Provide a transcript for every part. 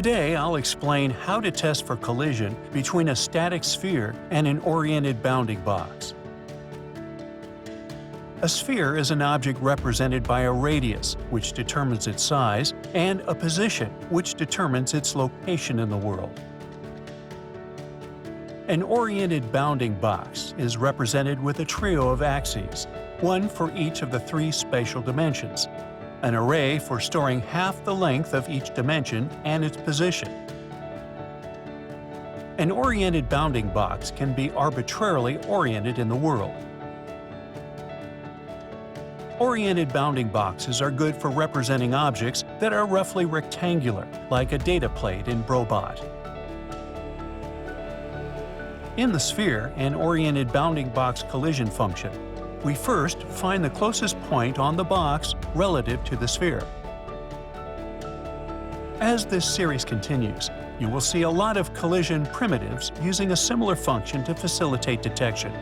Today, I'll explain how to test for collision between a static sphere and an oriented bounding box. A sphere is an object represented by a radius, which determines its size, and a position, which determines its location in the world. An oriented bounding box is represented with a trio of axes, one for each of the three spatial dimensions, an array for storing half the length of each dimension and its position. An oriented bounding box can be arbitrarily oriented in the world. Oriented bounding boxes are good for representing objects that are roughly rectangular, like a data plate in Brobot. In the sphere and oriented bounding box collision function, we first find the closest point on the box relative to the sphere. As this series continues, you will see a lot of collision primitives using a similar function to facilitate detection.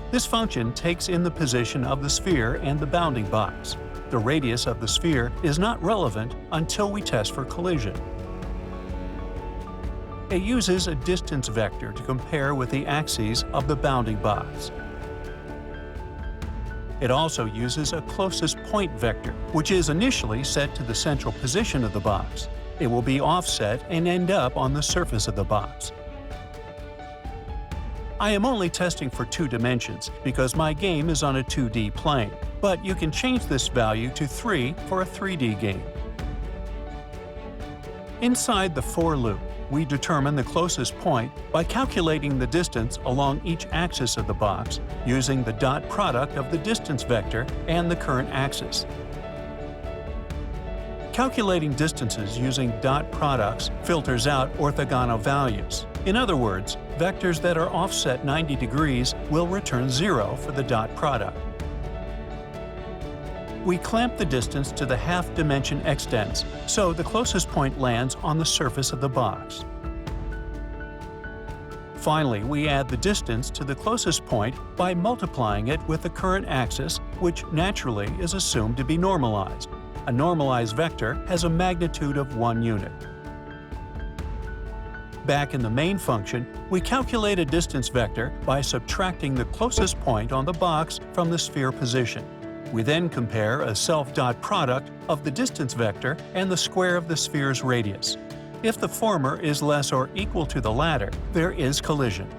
This function takes in the position of the sphere and the bounding box. The radius of the sphere is not relevant until we test for collision. It uses a distance vector to compare with the axes of the bounding box. It also uses a closest point vector, which is initially set to the central position of the box. It will be offset and end up on the surface of the box. I am only testing for 2 dimensions because my game is on a 2D plane, but you can change this value to 3 for a 3D game. Inside the for loop, we determine the closest point by calculating the distance along each axis of the box using the dot product of the distance vector and the current axis. Calculating distances using dot products filters out orthogonal values. In other words, vectors that are offset 90 degrees will return 0 for the dot product. We clamp the distance to the half-dimension extents, so the closest point lands on the surface of the box. Finally, we add the distance to the closest point by multiplying it with the current axis, which naturally is assumed to be normalized. A normalized vector has a magnitude of 1 unit. Back in the main function, we calculate a distance vector by subtracting the closest point on the box from the sphere position. We then compare a self-dot product of the distance vector and the square of the sphere's radius. If the former is less or equal to the latter, there is collision.